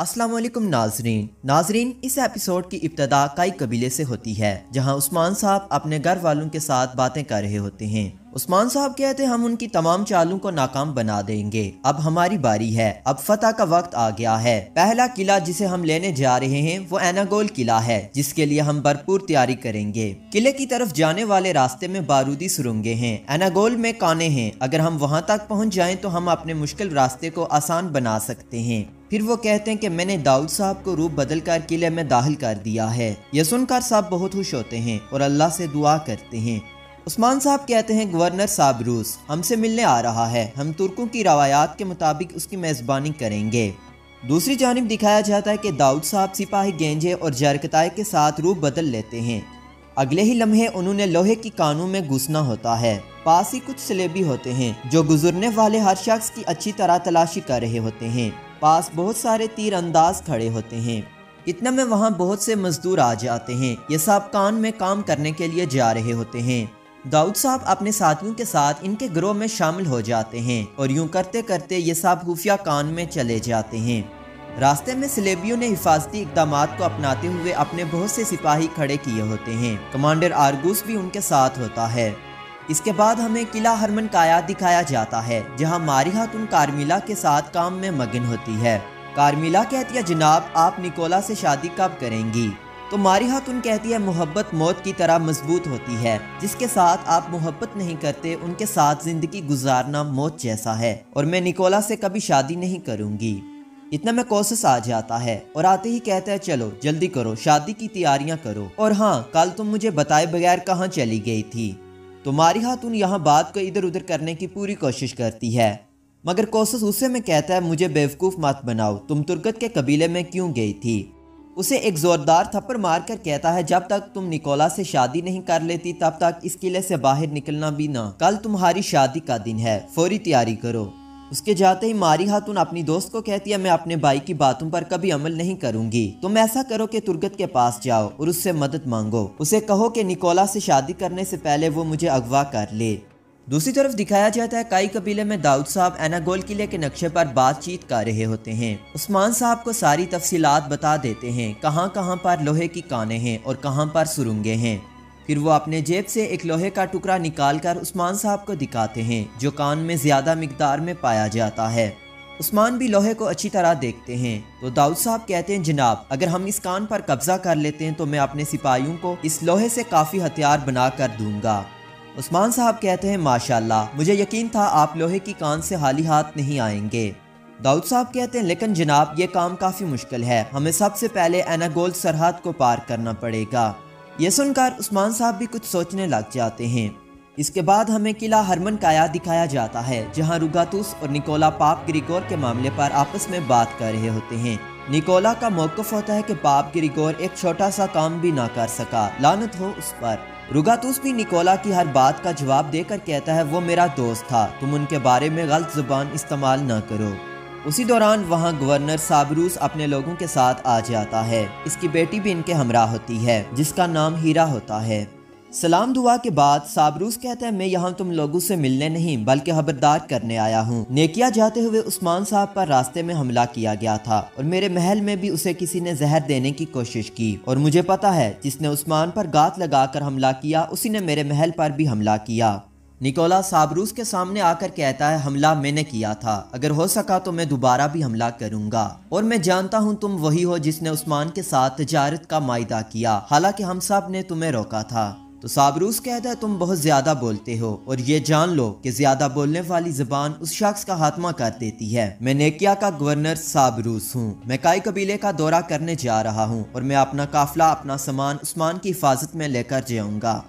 अस्सलाम वालेकुम नाजरीन, इस एपिसोड की इब्तदा कई कबीले से होती है, जहां उस्मान साहब अपने घर वालों के साथ बातें कर रहे होते हैं। उस्मान साहब कहते हैं हम उनकी तमाम चालों को नाकाम बना देंगे। अब हमारी बारी है, अब फतह का वक्त आ गया है। पहला किला जिसे हम लेने जा रहे हैं वो एनागोल किला है, जिसके लिए हम भरपूर तैयारी करेंगे। किले की तरफ जाने वाले रास्ते में बारूदी सुरंगें हैं। एनागोल में काने हैं। अगर हम वहां तक पहुंच जाएं तो हम अपने मुश्किल रास्ते को आसान बना सकते हैं। फिर वो कहते हैं कि मैंने दाऊद साहब को रूप बदल कर किले में दाखिल कर दिया है। यह सुनकर साहब बहुत खुश होते हैं और अल्लाह से दुआ करते हैं। उस्मान साहब कहते हैं गवर्नर साबरूस हमसे मिलने आ रहा है। हम तुर्कों की रवायात के मुताबिक उसकी मेज़बानी करेंगे। दूसरी जानिब दिखाया जाता है कि दाऊद साहब सिपाही गेंजे और जरकताए के साथ रूप बदल लेते हैं। अगले ही लम्हे उन्होंने लोहे की कानों में घुसना होता है। पास ही कुछ सलेबी होते हैं जो गुजरने वाले हर शख्स की अच्छी तरह तलाशी कर रहे होते हैं। पास बहुत सारे तीर अंदाज खड़े होते हैं। इतना में वहाँ बहुत से मजदूर आ जाते हैं। ये सब कान में काम करने के लिए जा रहे होते हैं। दाऊद साहब अपने साथियों के साथ इनके ग्रोह में शामिल हो जाते हैं और यूं करते करते ये सब खुफिया कान में चले जाते हैं। रास्ते में सलेबियों ने हिफाजती इक़दामात को अपनाते हुए अपने बहुत से सिपाही खड़े किए होते हैं। कमांडर आरगूस भी उनके साथ होता है। इसके बाद हमें किला हरमन काया दिखाया जाता है, जहां मारिया तुन कार्मिला के साथ काम में मगन होती है। कार्मिला कहती है जनाब आप निकोला से शादी कब करेंगी? तो मारिया तुन कहती है मोहब्बत मौत की तरह मजबूत होती है। जिसके साथ आप मोहब्बत नहीं करते उनके साथ जिंदगी गुजारना मौत जैसा है, और मैं निकोला से कभी शादी नहीं करूंगी। इतना में कोसस आ जाता है और आते ही कहता है चलो जल्दी करो, शादी की तैयारियां करो, और हाँ कल तुम मुझे बताए बगैर कहाँ चली गई थी। तो मारिया तुन यहाँ बात को इधर उधर करने की पूरी कोशिश करती है, मगर कोसस गुस्से में कहता है मुझे बेवकूफ़ मत बनाओ, तुम तुर्कत के कबीले में क्यों गई थी? उसे एक जोरदार थप्पड़ मारकर कहता है जब तक तुम निकोला से शादी नहीं कर लेती तब तक इस किले से बाहर निकलना भी ना। कल तुम्हारी शादी का दिन है, फौरी तैयारी करो। उसके जाते ही मारिया तुन अपनी दोस्त को कहती है मैं अपने भाई की बातों पर कभी अमल नहीं करूंगी। तुम ऐसा करो कि तुर्गत के पास जाओ और उससे मदद मांगो। उसे कहो कि निकोला से शादी करने से पहले वो मुझे अगवा कर ले। दूसरी तरफ दिखाया जाता है कई कबीले में दाऊद साहब एनागोल किले के नक्शे पर बातचीत कर रहे होते हैं। उस्मान साहब को सारी तफसीलात बता देते हैं, कहां कहां पर लोहे की कानें हैं और कहां पर सुरंगें हैं। फिर वो अपने जेब से एक लोहे का टुकड़ा निकालकर उस्मान साहब को दिखाते हैं, जो कान में ज्यादा मिकदार में पाया जाता है। उस्मान भी लोहे को अच्छी तरह देखते हैं। तो दाऊद साहब कहते हैं जनाब अगर हम इस कान पर कब्जा कर लेते हैं तो मैं अपने सिपाहियों को इस लोहे से काफी हथियार बना कर दूंगा। उस्मान साहब कहते हैं माशाल्लाह, मुझे यकीन था आप लोहे की कान से खाली हाथ नहीं आएंगे। दाऊद साहब कहते हैं लेकिन जनाब ये काम काफ़ी मुश्किल है, हमें सबसे पहले एनागोल सरहद को पार करना पड़ेगा। ये सुनकर उस्मान साहब भी कुछ सोचने लग जाते हैं। इसके बाद हमें किला हरमन काया दिखाया जाता है, जहां रुगातुस और निकोला पाप ग्रिगोर के मामले पर आपस में बात कर रहे होते हैं। निकोला का मौक़िफ़ होता है कि पाप ग्रिगोर एक छोटा सा काम भी ना कर सका, लानत हो उस पर। रुगातुस भी निकोला की हर बात का जवाब देकर कहता है वो मेरा दोस्त था, तुम उनके बारे में गलत जुबान इस्तेमाल ना करो। उसी दौरान वहाँ गवर्नर साबरूस अपने लोगों के साथ आ जाता है। इसकी बेटी भी इनके हमरा होती है, जिसका नाम हीरा होता है। सलाम दुआ के बाद साबरूस कहता है मैं यहाँ तुम लोगों से मिलने नहीं बल्कि खबरदार करने आया हूँ। नेकिया जाते हुए उस्मान साहब पर रास्ते में हमला किया गया था और मेरे महल में भी उसे किसी ने जहर देने की कोशिश की, और मुझे पता है जिसने उस्मान पर गात लगाकर हमला किया उसी ने मेरे महल पर भी हमला किया। निकोला साबरूस के सामने आकर कहता है हमला मैंने किया था, अगर हो सका तो मैं दोबारा भी हमला करूंगा, और मैं जानता हूं तुम वही हो जिसने उस्मान के साथ तिजारत का मायदा किया, हालांकि हम सब ने तुम्हें रोका था। तो साबरूस कहता है तुम बहुत ज्यादा बोलते हो और ये जान लो कि ज्यादा बोलने वाली जुबान उस शख्स का खात्मा कर देती है। मैं नेकिया का गवर्नर साबरूस हूँ। मैं काई कबीले का दौरा करने जा रहा हूँ और मैं अपना काफिला अपना सामान उस्मान की हिफाजत में लेकर जाऊंगा।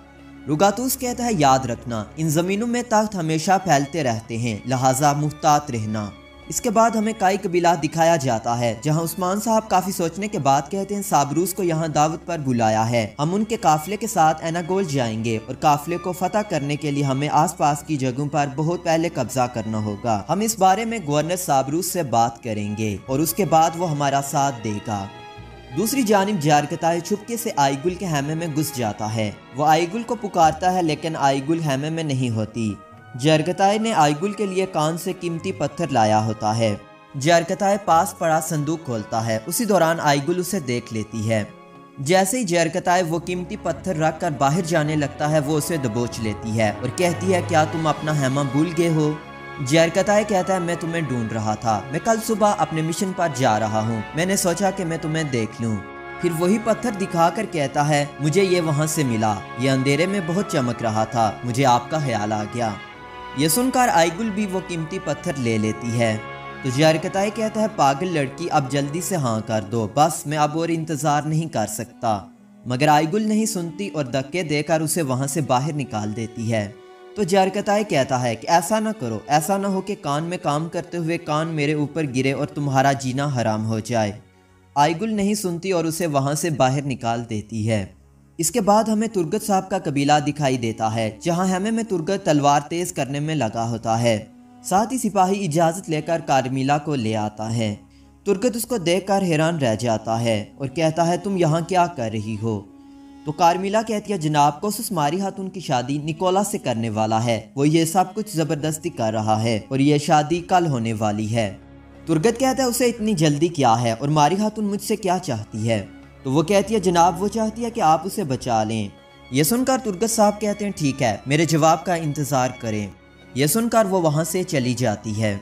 रुगातुस कहता है याद रखना इन जमीनों में तख्त हमेशा फैलते रहते हैं, लिहाजा मुहतात रहना। इसके बाद हमें काई कबीला दिखाया जाता है, जहां उस्मान साहब काफी सोचने के बाद कहते हैं साबरूस को यहां दावत पर बुलाया है, हम उनके काफिले के साथ एनागोल जाएंगे और काफिले को फतह करने के लिए हमें आसपास की जगहों पर बहुत पहले कब्जा करना होगा। हम इस बारे में गवर्नर साबरूस से बात करेंगे और उसके बाद वो हमारा साथ देगा। दूसरी जानिब जारकताए छुपके से आईगुल के हैमे में घुस जाता है। वो आईगुल को पुकारता है लेकिन आईगुल हैमे में नहीं होती। जारकताए ने आईगुल के लिए कान से कीमती पत्थर लाया होता है। जरकताए पास पड़ा संदूक खोलता है। उसी दौरान आईगुल उसे देख लेती है। जैसे ही जरकताए वो कीमती पत्थर रख कर बाहर जाने लगता है, वो उसे दबोच लेती है और कहती है, क्या तुम अपना हैमा भूल गए हो? जरकताए कहता है, मैं तुम्हें ढूंढ रहा था, मैं कल सुबह अपने मिशन पर जा रहा हूँ, मैंने सोचा कि मैं तुम्हें देख लूँ। फिर वही पत्थर दिखाकर कहता है, मुझे ये वहाँ से मिला, ये अंधेरे में बहुत चमक रहा था, मुझे आपका ख्याल आ गया। ये सुनकर आईगुल भी वो कीमती पत्थर ले लेती है। तो जरकताए कहता है, पागल लड़की, अब जल्दी से हाँ कर दो, बस मैं अब और इंतज़ार नहीं कर सकता। मगर आईगुल नहीं सुनती और धक्के देकर उसे वहाँ से बाहर निकाल देती है। तो जरकताए कहता है कि ऐसा ना करो, ऐसा ना हो कि कान में काम करते हुए कान मेरे ऊपर गिरे और तुम्हारा जीना हराम हो जाए। आईगुल नहीं सुनती और उसे वहाँ से बाहर निकाल देती है। इसके बाद हमें तुर्गत साहब का कबीला दिखाई देता है, जहाँ हेमे में तुर्गत तलवार तेज करने में लगा होता है। साथ ही सिपाही इजाज़त लेकर कार्मिला को ले आता है। तुर्गत उसको देखकर हैरान रह जाता है और कहता है, तुम यहाँ क्या कर रही हो? तो कार्मिला कहती है, जनाब, कोसस मारी हातून की शादी निकोला से करने वाला है, वो ये सब कुछ ज़बरदस्ती कर रहा है और ये शादी कल होने वाली है। तुर्गत कहता है, उसे इतनी जल्दी क्या है और मारी हातून मुझसे क्या चाहती है? तो वो कहती है, जनाब, वो चाहती है कि आप उसे बचा लें। यह सुनकर तुर्गत साहब कहते हैं, ठीक है, मेरे जवाब का इंतज़ार करें। यह सुनकर वो वहाँ से चली जाती है।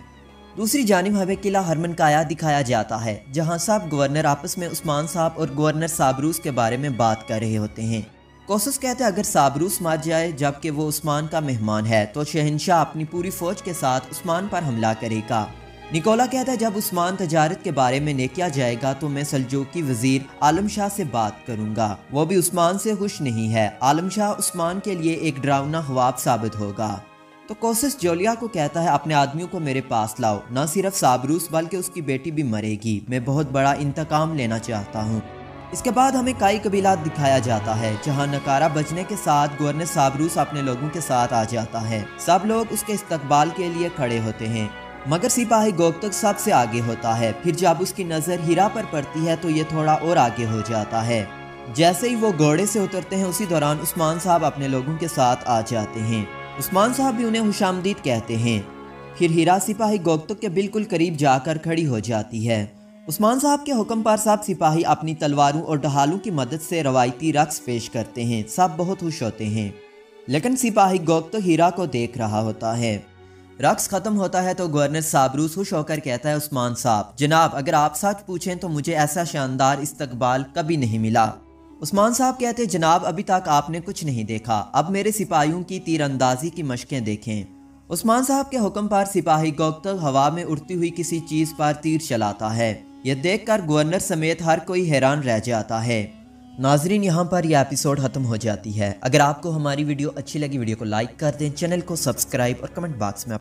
दूसरी जानिब हमें किला हरमनकाया दिखाया जाता है, जहाँ सब गवर्नर आपस में उस्मान साहब और गवर्नर साबरूस के बारे में बात कर रहे होते हैं। कोसस कहते हैं, अगर साबरूस मार जाए जबकि वो उस्मान का मेहमान है तो शहंशाह अपनी पूरी फौज के साथ उस्मान पर हमला करेगा। निकोला कहता है, जब उस्मान तजारत के बारे में लेके जाएगा तो मैं सल्जूकी वजीर आलम शाह से बात करूंगा, वो भी उस्मान से खुश नहीं है। आलम शाह उस्मान के लिए एक डरावना ख्वाब साबित होगा। तो कोसस जोलिया को कहता है, अपने आदमियों को मेरे पास लाओ, न सिर्फ साबरूस बल्कि उसकी बेटी भी मरेगी, मैं बहुत बड़ा इंतकाम लेना चाहता हूँ। इसके बाद हमें काई कबीला दिखाया जाता है, जहाँ नकारा बजने के साथ गवर्नर साबरूस अपने लोगों के साथ आ जाता है। सब लोग उसके इस्तकबाल के लिए खड़े होते हैं, मगर सिपाही गोकतक सबसे आगे होता है। फिर जब उसकी नज़र हीरा पर पड़ती है तो ये थोड़ा और आगे हो जाता है। जैसे ही वो घोड़े से उतरते हैं, उसी दौरान उस्मान साहब अपने लोगों के साथ आ जाते हैं। उस्मान साहब भी उन्हें खुशामदीद कहते हैं। फिर हीरा सिपाही गोकतक के बिल्कुल करीब जाकर खड़ी हो जाती है। उस्मान साहब के हुक्म पर सब सिपाही अपनी तलवारों और ढालों की मदद से रवायती रक्स पेश करते हैं। सब बहुत खुश होते हैं, लेकिन सिपाही गोकतक हीरा को देख रहा होता है। रक्स खत्म होता है तो गवर्नर साबरूस खुश होकर कहता है, उस्मान साहब, जनाब, अगर आप सच पूछें तो मुझे ऐसा शानदार इस्तकबाल कभी नहीं मिला। उस्मान साहब कहते हैं, जनाब, अभी तक आपने कुछ नहीं देखा, अब मेरे सिपाहियों की तीरंदाजी की मशकें देखें। उस्मान साहब के हुक्म पर सिपाही गोकतक हवा में उड़ती हुई किसी चीज़ पर तीर चलाता है। यह देखकर गवर्नर समेत हर कोई हैरान रह जाता है। नाजरीन, यहाँ पर यह एपिसोड ख़त्म हो जाती है। अगर आपको हमारी वीडियो अच्छी लगी, वीडियो को लाइक कर दें, चैनल को सब्सक्राइब और कमेंट बॉक्स में